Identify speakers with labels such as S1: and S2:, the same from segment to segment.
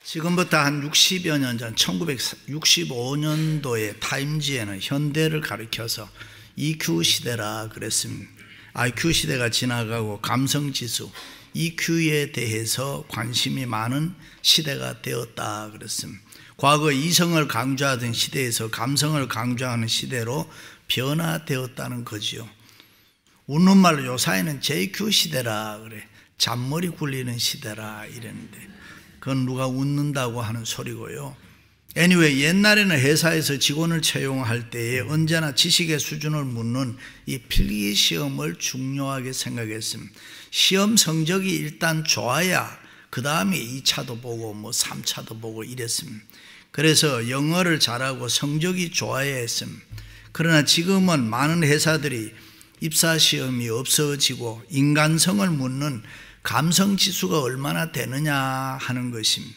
S1: 지금부터 한 60여 년 전 1965년도에 타임지에는 현대를 가리켜서 EQ 시대라 그랬습니다. IQ 시대가 지나가고 감성지수 EQ에 대해서 관심이 많은 시대가 되었다 그랬습니다. 과거 이성을 강조하던 시대에서 감성을 강조하는 시대로 변화되었다는 거지요. 웃는 말로 요사이는 JQ 시대라 그래. 잔머리 굴리는 시대라 이랬는데 그건 누가 웃는다고 하는 소리고요. anyway, 옛날에는 회사에서 직원을 채용할 때에 언제나 지식의 수준을 묻는 이 필기 시험을 중요하게 생각했습니다. 시험 성적이 일단 좋아야 그 다음에 2차도 보고 3차도 보고 이랬습니다. 그래서 영어를 잘하고 성적이 좋아야 했습니다. 그러나 지금은 많은 회사들이 입사시험이 없어지고 인간성을 묻는 감성지수가 얼마나 되느냐 하는 것입니다.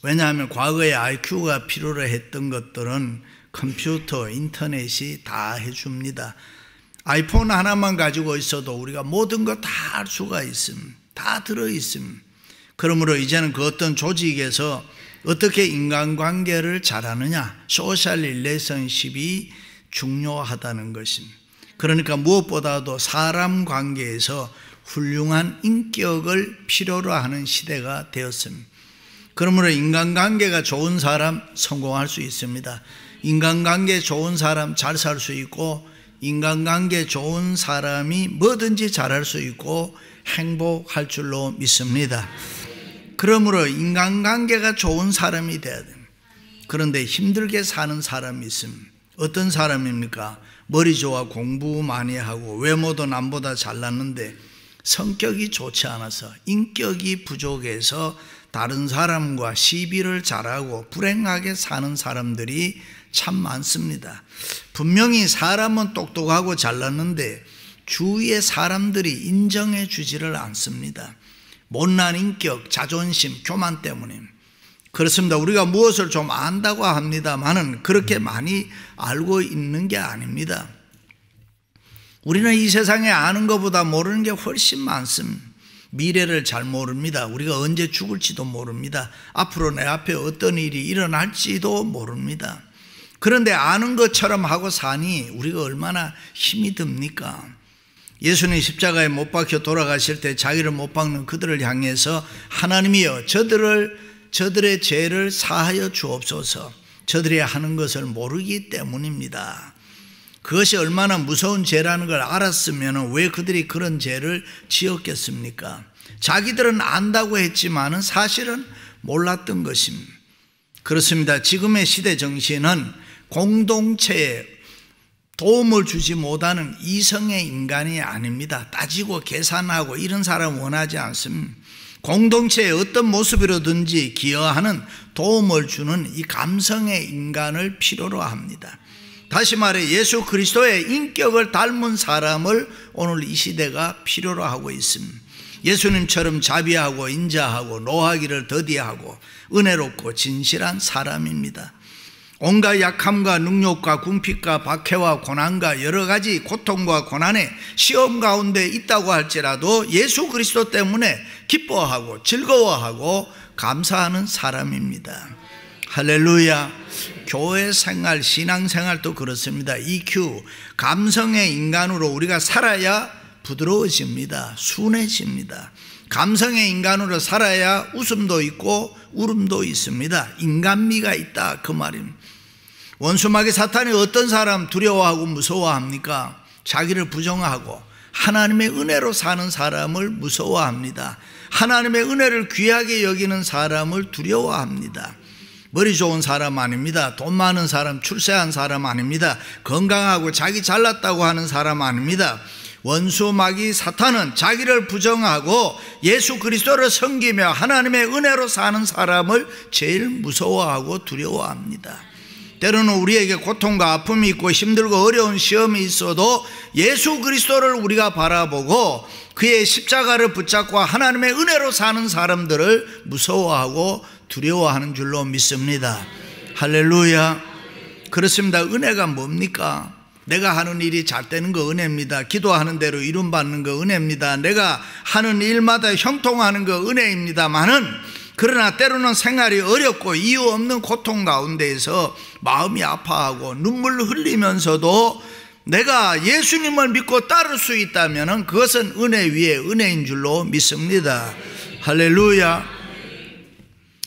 S1: 왜냐하면 과거에 IQ가 필요로 했던 것들은 컴퓨터, 인터넷이 다 해줍니다. 아이폰 하나만 가지고 있어도 우리가 모든 거 다 할 수가 있습니다. 다 들어있습니다. 그러므로 이제는 그 어떤 조직에서 어떻게 인간관계를 잘하느냐, 소셜 릴레이션십이 중요하다는 것입니다. 그러니까 무엇보다도 사람 관계에서 훌륭한 인격을 필요로 하는 시대가 되었습니다. 그러므로 인간관계가 좋은 사람 성공할 수 있습니다. 인간관계 좋은 사람 잘 살 수 있고 인간관계 좋은 사람이 뭐든지 잘할 수 있고 행복할 줄로 믿습니다. 그러므로 인간관계가 좋은 사람이 돼야 됩니다. 그런데 힘들게 사는 사람이 있습니다. 어떤 사람입니까? 머리 좋아 공부 많이 하고 외모도 남보다 잘났는데 성격이 좋지 않아서 인격이 부족해서 다른 사람과 시비를 잘하고 불행하게 사는 사람들이 참 많습니다. 분명히 사람은 똑똑하고 잘났는데 주위의 사람들이 인정해 주지를 않습니다. 못난 인격, 자존심, 교만 때문에 그렇습니다. 우리가 무엇을 좀 안다고 합니다만은 그렇게 많이 알고 있는 게 아닙니다. 우리는 이 세상에 아는 것보다 모르는 게 훨씬 많습니다. 미래를 잘 모릅니다. 우리가 언제 죽을지도 모릅니다. 앞으로 내 앞에 어떤 일이 일어날지도 모릅니다. 그런데 아는 것처럼 하고 사니 우리가 얼마나 힘이 듭니까? 예수님 십자가에 못 박혀 돌아가실 때 자기를 못 박는 그들을 향해서 하나님이여 저들의 죄를 사하여 주옵소서. 저들이 하는 것을 모르기 때문입니다. 그것이 얼마나 무서운 죄라는 걸 알았으면 왜 그들이 그런 죄를 지었겠습니까? 자기들은 안다고 했지만은 사실은 몰랐던 것입니다. 그렇습니다. 지금의 시대 정신은 공동체에 도움을 주지 못하는 이성의 인간이 아닙니다. 따지고 계산하고 이런 사람 원하지 않습니다. 공동체의 어떤 모습이라든지 기여하는 도움을 주는 이 감성의 인간을 필요로 합니다. 다시 말해 예수 그리스도의 인격을 닮은 사람을 오늘 이 시대가 필요로 하고 있습니다. 예수님처럼 자비하고 인자하고 노하기를 더디하고 은혜롭고 진실한 사람입니다. 온갖 약함과 능력과 궁핍과 박해와 고난과 여러 가지 고통과 고난의 시험 가운데 있다고 할지라도 예수 그리스도 때문에 기뻐하고 즐거워하고 감사하는 사람입니다. 할렐루야. 교회 생활, 신앙 생활도 그렇습니다. EQ, 감성의 인간으로 우리가 살아야 부드러워집니다. 순해집니다. 감성의 인간으로 살아야 웃음도 있고 울음도 있습니다. 인간미가 있다 그 말입니다. 원수마귀 사탄이 어떤 사람 두려워하고 무서워합니까? 자기를 부정하고 하나님의 은혜로 사는 사람을 무서워합니다. 하나님의 은혜를 귀하게 여기는 사람을 두려워합니다. 머리 좋은 사람 아닙니다. 돈 많은 사람, 출세한 사람 아닙니다. 건강하고 자기 잘났다고 하는 사람 아닙니다. 원수 마귀 사탄은 자기를 부정하고 예수 그리스도를 섬기며 하나님의 은혜로 사는 사람을 제일 무서워하고 두려워합니다. 때로는 우리에게 고통과 아픔이 있고 힘들고 어려운 시험이 있어도 예수 그리스도를 우리가 바라보고 그의 십자가를 붙잡고 하나님의 은혜로 사는 사람들을 무서워하고 두려워하는 줄로 믿습니다. 할렐루야. 그렇습니다. 은혜가 뭡니까? 내가 하는 일이 잘 되는 거 은혜입니다. 기도하는 대로 이룸 받는 거 은혜입니다. 내가 하는 일마다 형통하는 거 은혜입니다만은 그러나 때로는 생활이 어렵고 이유 없는 고통 가운데에서 마음이 아파하고 눈물 흘리면서도 내가 예수님을 믿고 따를 수 있다면 그것은 은혜 위에 은혜인 줄로 믿습니다. 할렐루야.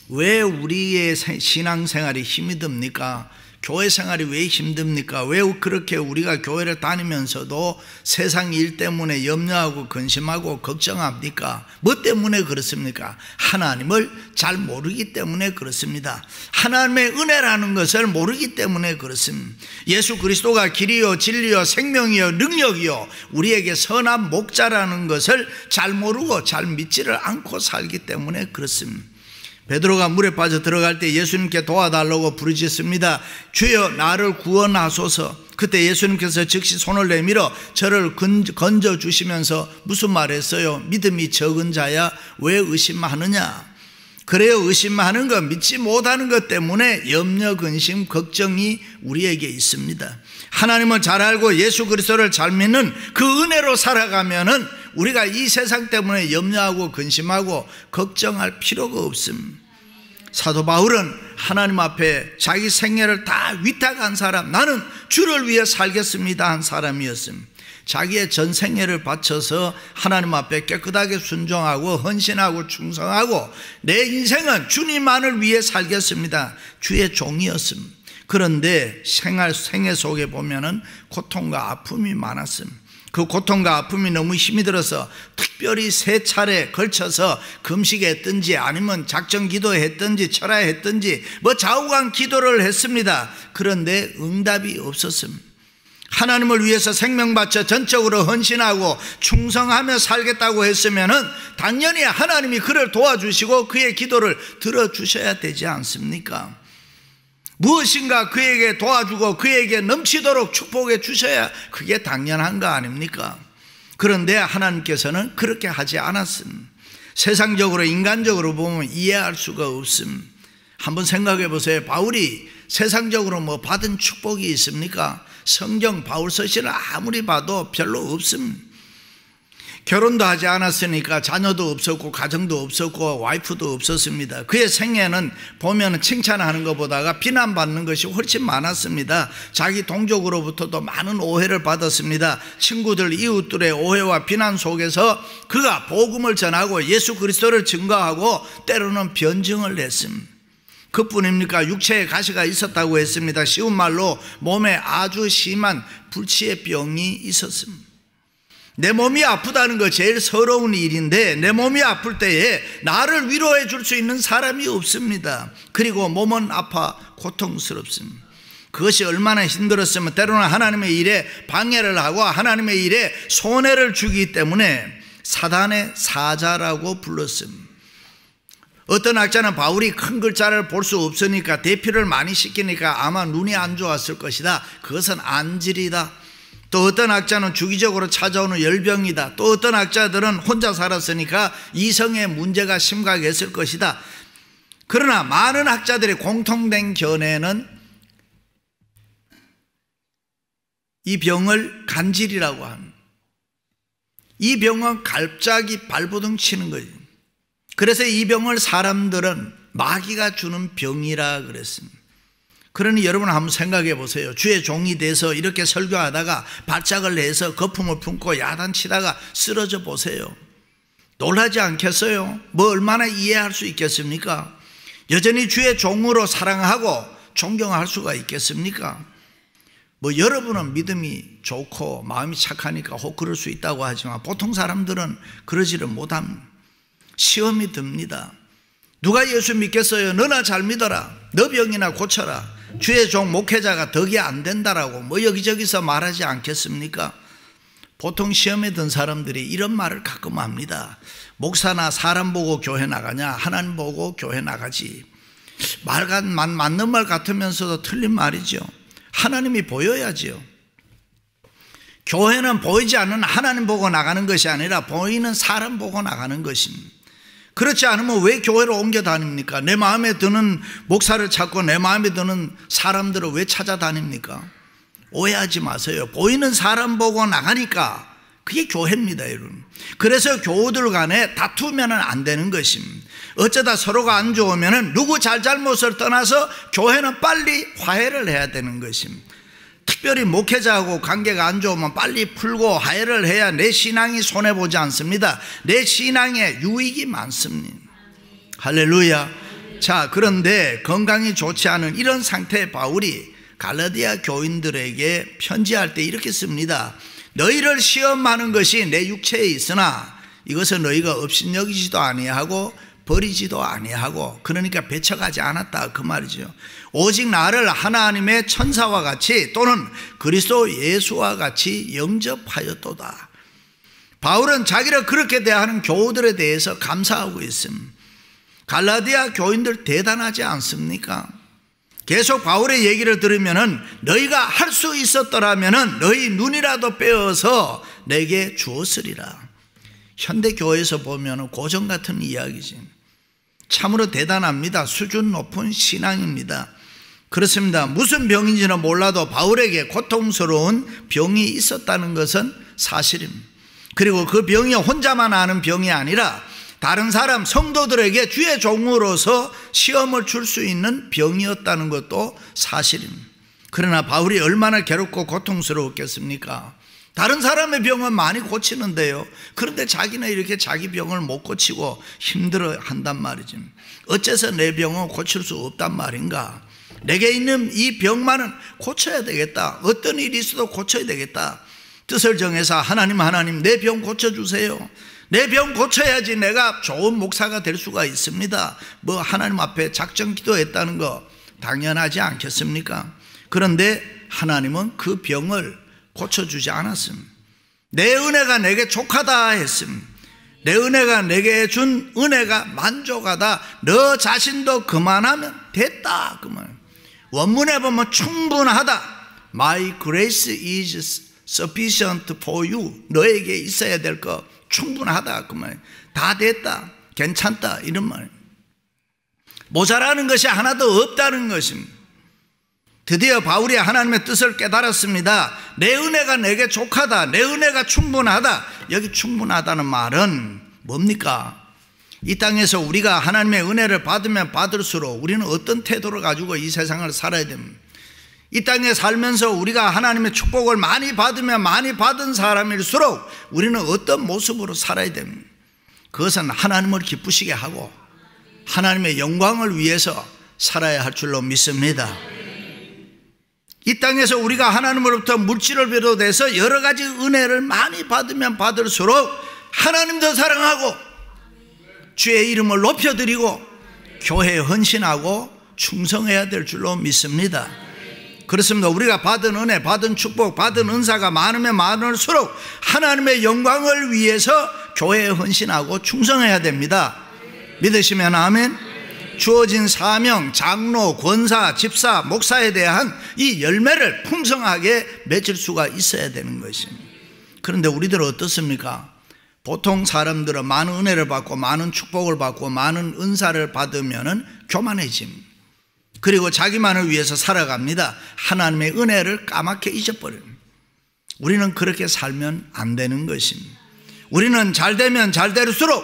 S1: 왜 우리의 신앙생활이 힘이 듭니까? 교회 생활이 왜 힘듭니까? 왜 그렇게 우리가 교회를 다니면서도 세상 일 때문에 염려하고 근심하고 걱정합니까? 뭐 때문에 그렇습니까? 하나님을 잘 모르기 때문에 그렇습니다. 하나님의 은혜라는 것을 모르기 때문에 그렇습니다. 예수 그리스도가 길이요 진리요 생명이요 능력이요 우리에게 선한 목자라는 것을 잘 모르고 잘 믿지를 않고 살기 때문에 그렇습니다. 베드로가 물에 빠져 들어갈 때 예수님께 도와달라고 부르짖습니다. 주여 나를 구원하소서. 그때 예수님께서 즉시 손을 내밀어 저를 건져주시면서 무슨 말 했어요? 믿음이 적은 자야 왜 의심하느냐? 그래요, 의심하는 것, 믿지 못하는 것 때문에 염려, 근심, 걱정이 우리에게 있습니다. 하나님을 잘 알고 예수 그리스도를 잘 믿는 그 은혜로 살아가면은 우리가 이 세상 때문에 염려하고 근심하고 걱정할 필요가 없습니다. 사도 바울은 하나님 앞에 자기 생애를 다 위탁한 사람, 나는 주를 위해 살겠습니다 한 사람이었습니다. 자기의 전 생애를 바쳐서 하나님 앞에 깨끗하게 순종하고 헌신하고 충성하고 내 인생은 주님만을 위해 살겠습니다. 주의 종이었습니다. 그런데 생애 속에 보면은 고통과 아픔이 많았습니다. 그 고통과 아픔이 너무 힘이 들어서 특별히 3차례 걸쳐서 금식했든지 아니면 작정 기도했든지 철야했든지 뭐 좌우간 기도를 했습니다. 그런데 응답이 없었습니다. 하나님을 위해서 생명 바쳐 전적으로 헌신하고 충성하며 살겠다고 했으면은 당연히 하나님이 그를 도와주시고 그의 기도를 들어주셔야 되지 않습니까? 무엇인가 그에게 도와주고 그에게 넘치도록 축복해 주셔야 그게 당연한 거 아닙니까? 그런데 하나님께서는 그렇게 하지 않았습니다. 세상적으로 인간적으로 보면 이해할 수가 없습니다. 한번 생각해 보세요. 바울이 세상적으로 뭐 받은 축복이 있습니까? 성경 바울 서신을 아무리 봐도 별로 없습니다. 결혼도 하지 않았으니까 자녀도 없었고 가정도 없었고 와이프도 없었습니다. 그의 생애는 보면 칭찬하는 것보다가 비난받는 것이 훨씬 많았습니다. 자기 동족으로부터도 많은 오해를 받았습니다. 친구들 이웃들의 오해와 비난 속에서 그가 복음을 전하고 예수 그리스도를 증거하고 때로는 변증을 했습니다. 그뿐입니까? 육체에 가시가 있었다고 했습니다. 쉬운 말로 몸에 아주 심한 불치의 병이 있었습니다. 내 몸이 아프다는 거 제일 서러운 일인데 내 몸이 아플 때에 나를 위로해 줄 수 있는 사람이 없습니다. 그리고 몸은 아파 고통스럽습니다. 그것이 얼마나 힘들었으면 때로는 하나님의 일에 방해를 하고 하나님의 일에 손해를 주기 때문에 사단의 사자라고 불렀습니다. 어떤 학자는 바울이 큰 글자를 볼 수 없으니까 대피를 많이 시키니까 아마 눈이 안 좋았을 것이다. 그것은 안질이다. 또 어떤 학자는 주기적으로 찾아오는 열병이다. 또 어떤 학자들은 혼자 살았으니까 이성의 문제가 심각했을 것이다. 그러나 많은 학자들의 공통된 견해는 이 병을 간질이라고 합니다. 이 병은 갑자기 발버둥 치는 거예요. 그래서 이 병을 사람들은 마귀가 주는 병이라 그랬습니다. 그러니 여러분 한번 생각해 보세요. 주의 종이 돼서 이렇게 설교하다가 발작을 내서 거품을 품고 야단치다가 쓰러져 보세요. 놀라지 않겠어요? 뭐 얼마나 이해할 수 있겠습니까? 여전히 주의 종으로 사랑하고 존경할 수가 있겠습니까? 뭐 여러분은 믿음이 좋고 마음이 착하니까 혹 그럴 수 있다고 하지만 보통 사람들은 그러지를 못합니다. 시험이 듭니다. 누가 예수 믿겠어요? 너나 잘 믿어라. 너 병이나 고쳐라. 주의 종 목회자가 덕이 안 된다라고 뭐 여기저기서 말하지 않겠습니까? 보통 시험에 든 사람들이 이런 말을 가끔 합니다. 목사나 사람 보고 교회 나가냐? 하나님 보고 교회 나가지. 맞는 말 같으면서도 틀린 말이죠. 하나님이 보여야지요. 교회는 보이지 않는 하나님 보고 나가는 것이 아니라 보이는 사람 보고 나가는 것입니다. 그렇지 않으면 왜 교회로 옮겨 다닙니까? 내 마음에 드는 목사를 찾고 내 마음에 드는 사람들을 왜 찾아다닙니까? 오해하지 마세요. 보이는 사람 보고 나가니까 그게 교회입니다, 여러분. 그래서 교우들 간에 다투면 안 되는 것입니다. 어쩌다 서로가 안 좋으면 누구 잘잘못을 떠나서 교회는 빨리 화해를 해야 되는 것입니다. 특별히 목회자하고 관계가 안 좋으면 빨리 풀고 화해를 해야 내 신앙이 손해보지 않습니다. 내 신앙에 유익이 많습니다. 할렐루야. 자, 그런데 건강이 좋지 않은 이런 상태의 바울이 갈라디아 교인들에게 편지할 때 이렇게 씁니다. 너희를 시험하는 것이 내 육체에 있으나 이것은 너희가 업신여기지도 아니하고 버리지도 아니하고, 그러니까 배척하지 않았다 그 말이죠. 오직 나를 하나님의 천사와 같이 또는 그리스도 예수와 같이 영접하였도다. 바울은 자기를 그렇게 대하는 교우들에 대해서 감사하고 있습니다. 갈라디아 교인들 대단하지 않습니까? 계속 바울의 얘기를 들으면은 너희가 할 수 있었더라면은 너희 눈이라도 빼어서 내게 주었으리라. 현대교회에서 보면은 고전 같은 이야기지. 참으로 대단합니다. 수준 높은 신앙입니다. 그렇습니다. 무슨 병인지는 몰라도 바울에게 고통스러운 병이 있었다는 것은 사실입니다. 그리고 그 병이 혼자만 아는 병이 아니라 다른 사람 성도들에게 주의 종으로서 시험을 줄 수 있는 병이었다는 것도 사실입니다. 그러나 바울이 얼마나 괴롭고 고통스러웠겠습니까? 다른 사람의 병은 많이 고치는데요, 그런데 자기는 이렇게 자기 병을 못 고치고 힘들어 한단 말이지. 어째서 내 병은 고칠 수 없단 말인가? 내게 있는 이 병만은 고쳐야 되겠다. 어떤 일이 있어도 고쳐야 되겠다. 뜻을 정해서 하나님 내 병 고쳐주세요. 내 병 고쳐야지 내가 좋은 목사가 될 수가 있습니다. 뭐 하나님 앞에 작정 기도했다는 거 당연하지 않겠습니까? 그런데 하나님은 그 병을 고쳐주지 않았습니다. 내 은혜가 내게 족하다 했습니다. 내 은혜가 내게 준 은혜가 만족하다. 너 자신도 그만하면 됐다 그 말. 원문에 보면 충분하다. My grace is sufficient for you. 너에게 있어야 될 거 충분하다 그 말. 다 됐다, 괜찮다 이런 말. 모자라는 것이 하나도 없다는 것입니다. 드디어 바울이 하나님의 뜻을 깨달았습니다. 내 은혜가 내게 족하다, 내 은혜가 충분하다. 여기 충분하다는 말은 뭡니까? 이 땅에서 우리가 하나님의 은혜를 받으면 받을수록 우리는 어떤 태도를 가지고 이 세상을 살아야 됩니다. 이 땅에 살면서 우리가 하나님의 축복을 많이 받으면 많이 받은 사람일수록 우리는 어떤 모습으로 살아야 됩니다. 그것은 하나님을 기쁘시게 하고 하나님의 영광을 위해서 살아야 할 줄로 믿습니다. 이 땅에서 우리가 하나님으로부터 물질을 비롯해서 여러 가지 은혜를 많이 받으면 받을수록 하나님도 사랑하고 주의 이름을 높여드리고 교회에 헌신하고 충성해야 될 줄로 믿습니다. 그렇습니다. 우리가 받은 은혜, 받은 축복, 받은 은사가 많으면 많을수록 하나님의 영광을 위해서 교회에 헌신하고 충성해야 됩니다. 믿으시면 아멘. 주어진 사명, 장로, 권사, 집사, 목사에 대한 이 열매를 풍성하게 맺을 수가 있어야 되는 것입니다. 그런데 우리들은 어떻습니까? 보통 사람들은 많은 은혜를 받고 많은 축복을 받고 많은 은사를 받으면 교만해집니다. 그리고 자기만을 위해서 살아갑니다. 하나님의 은혜를 까맣게 잊어버립니다. 우리는 그렇게 살면 안 되는 것입니다. 우리는 잘 되면 잘 될수록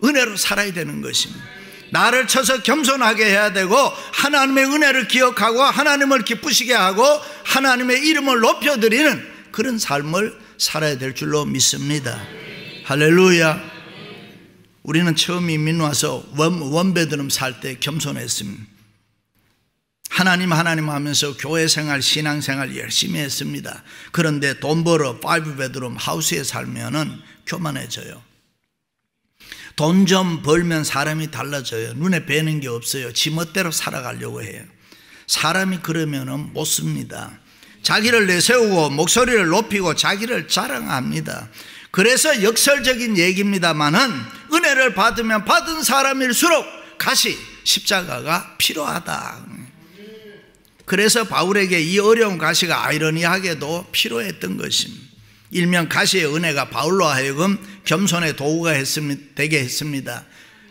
S1: 은혜로 살아야 되는 것입니다. 나를 쳐서 겸손하게 해야 되고 하나님의 은혜를 기억하고 하나님을 기쁘시게 하고 하나님의 이름을 높여드리는 그런 삶을 살아야 될 줄로 믿습니다. 할렐루야. 우리는 처음 이민 와서 원배드럼 살 때 겸손했습니다. 하나님 하면서 교회 생활, 신앙 생활 열심히 했습니다. 그런데 돈 벌어 5베드룸 하우스에 살면은 교만해져요. 돈 좀 벌면 사람이 달라져요. 눈에 뵈는 게 없어요. 지멋대로 살아가려고 해요. 사람이 그러면은 못 씁니다. 자기를 내세우고 목소리를 높이고 자기를 자랑합니다. 그래서 역설적인 얘기입니다만은 은혜를 받으면 받은 사람일수록 가시, 십자가가 필요하다. 그래서 바울에게 이 어려운 가시가 아이러니하게도 필요했던 것입니다. 일명 가시의 은혜가 바울로 하여금 겸손의 도구가 되게 했습니다.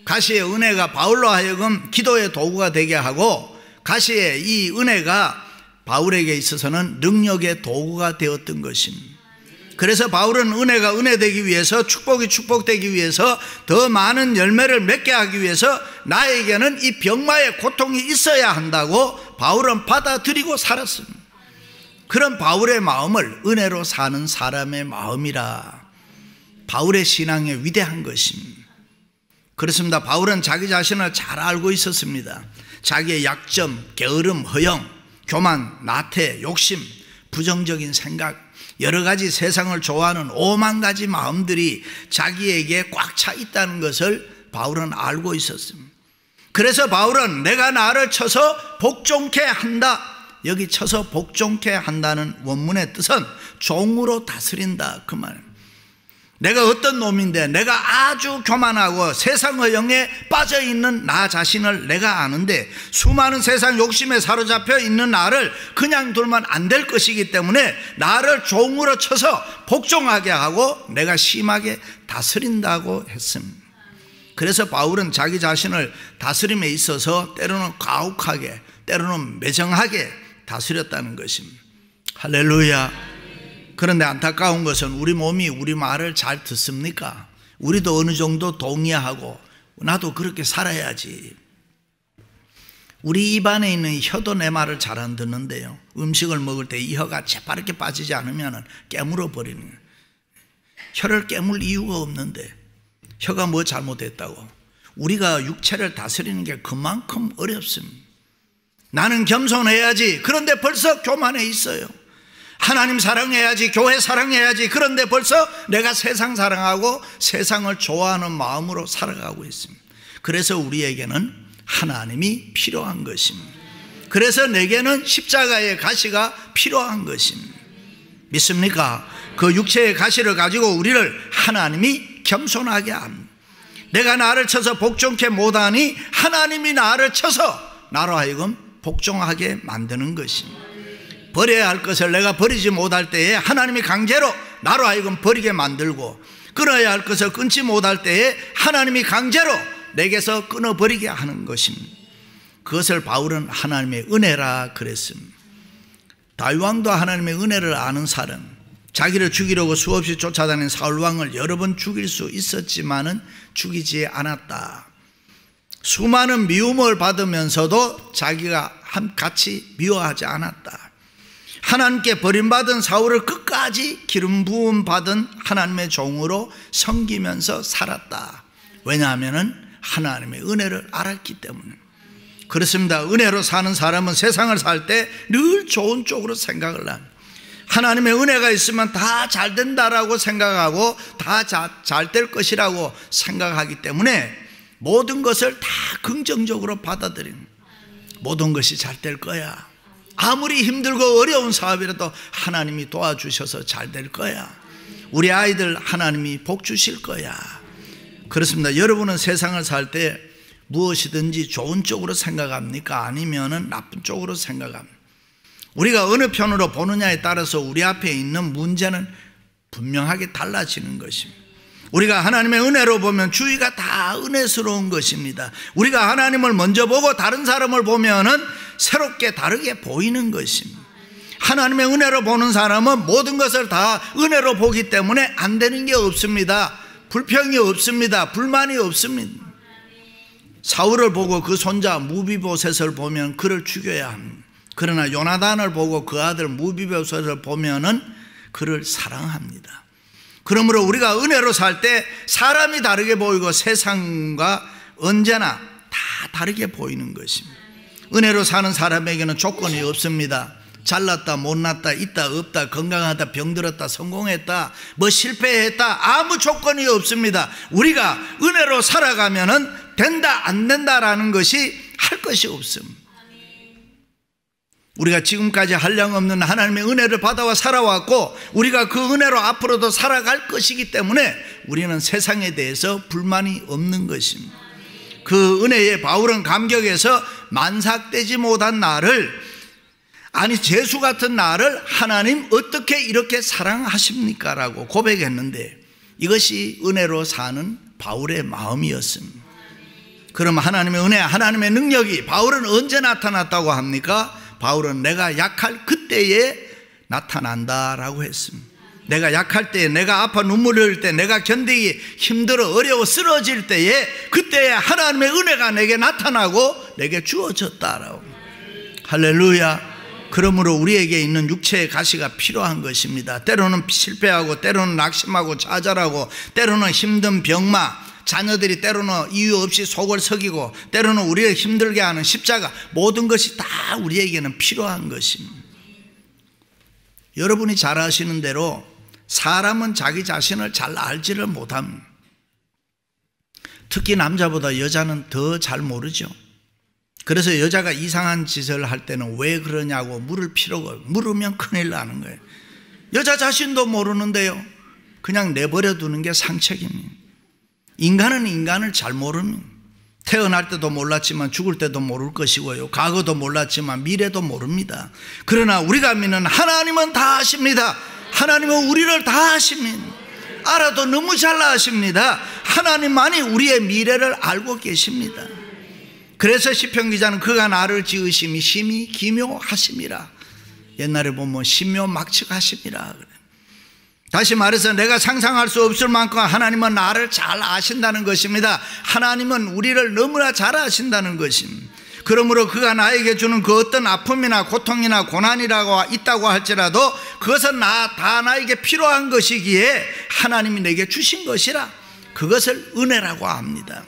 S1: 가시의 은혜가 바울로 하여금 기도의 도구가 되게 하고 가시의 이 은혜가 바울에게 있어서는 능력의 도구가 되었던 것입니다. 그래서 바울은 은혜가 은혜되기 위해서, 축복이 축복되기 위해서, 더 많은 열매를 맺게 하기 위해서 나에게는 이 병마의 고통이 있어야 한다고 바울은 받아들이고 살았습니다. 그런 바울의 마음을 은혜로 사는 사람의 마음이라 바울의 신앙의 위대한 것입니다. 그렇습니다. 바울은 자기 자신을 잘 알고 있었습니다. 자기의 약점, 게으름, 허영, 교만, 나태, 욕심, 부정적인 생각, 여러 가지 세상을 좋아하는 5만 가지 마음들이 자기에게 꽉 차 있다는 것을 바울은 알고 있었습니다. 그래서 바울은 내가 나를 쳐서 복종케 한다, 여기 쳐서 복종케 한다는 원문의 뜻은 종으로 다스린다, 그 말입니다. 내가 어떤 놈인데, 내가 아주 교만하고 세상 허영에 빠져있는 나 자신을 내가 아는데, 수많은 세상 욕심에 사로잡혀 있는 나를 그냥 두면 안 될 것이기 때문에 나를 종으로 쳐서 복종하게 하고 내가 심하게 다스린다고 했습니다. 그래서 바울은 자기 자신을 다스림에 있어서 때로는 가혹하게, 때로는 매정하게 다스렸다는 것입니다. 할렐루야. 그런데 안타까운 것은 우리 몸이 우리 말을 잘 듣습니까? 우리도 어느 정도 동의하고 나도 그렇게 살아야지. 우리 입안에 있는 혀도 내 말을 잘 안 듣는데요, 음식을 먹을 때 이 혀가 재빠르게 빠지지 않으면 깨물어 버리는 거예요. 혀를 깨물 이유가 없는데 혀가 뭐 잘못했다고. 우리가 육체를 다스리는 게 그만큼 어렵습니다. 나는 겸손해야지, 그런데 벌써 교만해 있어요. 하나님 사랑해야지, 교회 사랑해야지, 그런데 벌써 내가 세상 사랑하고 세상을 좋아하는 마음으로 살아가고 있습니다. 그래서 우리에게는 하나님이 필요한 것입니다. 그래서 내게는 십자가의 가시가 필요한 것입니다. 믿습니까? 그 육체의 가시를 가지고 우리를 하나님이 겸손하게 합니다. 내가 나를 쳐서 복종케 못하니 하나님이 나를 쳐서 나로 하여금 복종하게 만드는 것입니다. 버려야 할 것을 내가 버리지 못할 때에 하나님이 강제로 나로 하여금 버리게 만들고, 끊어야 할 것을 끊지 못할 때에 하나님이 강제로 내게서 끊어버리게 하는 것입니다. 그것을 바울은 하나님의 은혜라 그랬습니다. 다윗왕도 하나님의 은혜를 아는 사람, 자기를 죽이려고 수없이 쫓아다닌 사울왕을 여러 번 죽일 수 있었지만은 죽이지 않았다. 수많은 미움을 받으면서도 자기가 같이 미워하지 않았다. 하나님께 버림받은 사울을 끝까지 기름 부음 받은 하나님의 종으로 섬기면서 살았다. 왜냐하면 하나님의 은혜를 알았기 때문에. 그렇습니다. 은혜로 사는 사람은 세상을 살 때 늘 좋은 쪽으로 생각을 합니다. 하나님의 은혜가 있으면 다 잘 된다라고 생각하고 다 잘 될 것이라고 생각하기 때문에 모든 것을 다 긍정적으로 받아들입니다. 모든 것이 잘 될 거야. 아무리 힘들고 어려운 사업이라도 하나님이 도와주셔서 잘 될 거야. 우리 아이들 하나님이 복 주실 거야. 그렇습니다. 여러분은 세상을 살 때 무엇이든지 좋은 쪽으로 생각합니까? 아니면 나쁜 쪽으로 생각합니까? 우리가 어느 편으로 보느냐에 따라서 우리 앞에 있는 문제는 분명하게 달라지는 것입니다. 우리가 하나님의 은혜로 보면 주위가 다 은혜스러운 것입니다. 우리가 하나님을 먼저 보고 다른 사람을 보면은 새롭게 다르게 보이는 것입니다. 하나님의 은혜로 보는 사람은 모든 것을 다 은혜로 보기 때문에 안 되는 게 없습니다. 불평이 없습니다. 불만이 없습니다. 사울을 보고 그 손자 무비보셋을 보면 그를 죽여야 합니다. 그러나 요나단을 보고 그 아들 무비보셋을 보면은 그를 사랑합니다. 그러므로 우리가 은혜로 살 때 사람이 다르게 보이고 세상과 언제나 다 다르게 보이는 것입니다. 은혜로 사는 사람에게는 조건이 없습니다. 잘났다 못났다 있다 없다 건강하다 병들었다 성공했다 뭐 실패했다 아무 조건이 없습니다. 우리가 은혜로 살아가면은 된다 안 된다라는 것이 할 것이 없습니다. 우리가 지금까지 한량없는 하나님의 은혜를 받아와 살아왔고 우리가 그 은혜로 앞으로도 살아갈 것이기 때문에 우리는 세상에 대해서 불만이 없는 것입니다. 그 은혜에 바울은 감격해서 만삭되지 못한 나를, 아니 재수 같은 나를 하나님 어떻게 이렇게 사랑하십니까? 라고 고백했는데 이것이 은혜로 사는 바울의 마음이었습니다. 그럼 하나님의 은혜, 하나님의 능력이 바울은 언제 나타났다고 합니까? 바울은 내가 약할 그때에 나타난다라고 했습니다. 내가 약할 때, 내가 아파 눈물 흘릴 때, 내가 견디기 힘들어 어려워 쓰러질 때에, 그때에 하나님의 은혜가 내게 나타나고 내게 주어졌다라고. 할렐루야. 그러므로 우리에게 있는 육체의 가시가 필요한 것입니다. 때로는 실패하고, 때로는 낙심하고 좌절하고, 때로는 힘든 병마, 자녀들이 때로는 이유 없이 속을 썩이고, 때로는 우리를 힘들게 하는 십자가, 모든 것이 다 우리에게는 필요한 것입니다. 여러분이 잘 아시는 대로 사람은 자기 자신을 잘 알지를 못합니다. 특히 남자보다 여자는 더 잘 모르죠. 그래서 여자가 이상한 짓을 할 때는 왜 그러냐고 물을 필요가, 물으면 큰일 나는 거예요. 여자 자신도 모르는데요, 그냥 내버려 두는 게 상책입니다. 인간은 인간을 잘 모릅니다. 태어날 때도 몰랐지만 죽을 때도 모를 것이고요, 과거도 몰랐지만 미래도 모릅니다. 그러나 우리가 믿는 하나님은 다 아십니다. 하나님은 우리를 다 아십니다. 알아도 너무 잘 아십니다. 하나님만이 우리의 미래를 알고 계십니다. 그래서 시편 기자는 그가 나를 지으심이 심히 기묘하심이라. 옛날에 보면 신묘막측하심이라 그래. 다시 말해서 내가 상상할 수 없을 만큼 하나님은 나를 잘 아신다는 것입니다. 하나님은 우리를 너무나 잘 아신다는 것입니다. 그러므로 그가 나에게 주는 그 어떤 아픔이나 고통이나 고난이라고 있다고 할지라도 그것은 다 나에게 필요한 것이기에 하나님이 내게 주신 것이라, 그것을 은혜라고 합니다.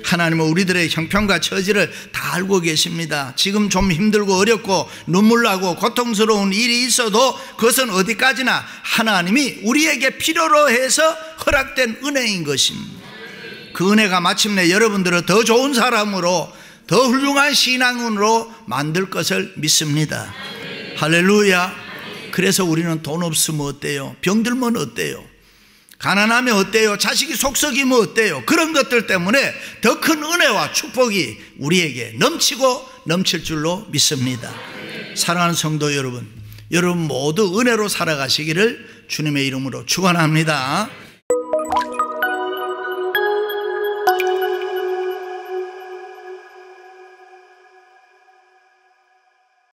S1: 하나님은 우리들의 형편과 처지를 다 알고 계십니다. 지금 좀 힘들고 어렵고 눈물 나고 고통스러운 일이 있어도 그것은 어디까지나 하나님이 우리에게 필요로 해서 허락된 은혜인 것입니다. 그 은혜가 마침내 여러분들을 더 좋은 사람으로, 더 훌륭한 신앙인으로 만들 것을 믿습니다. 할렐루야. 그래서 우리는 돈 없으면 어때요? 병들면 어때요? 가난하면 어때요? 자식이 속썩이면 어때요? 그런 것들 때문에 더 큰 은혜와 축복이 우리에게 넘치고 넘칠 줄로 믿습니다. 사랑하는 성도 여러분, 여러분 모두 은혜로 살아가시기를 주님의 이름으로 축원합니다.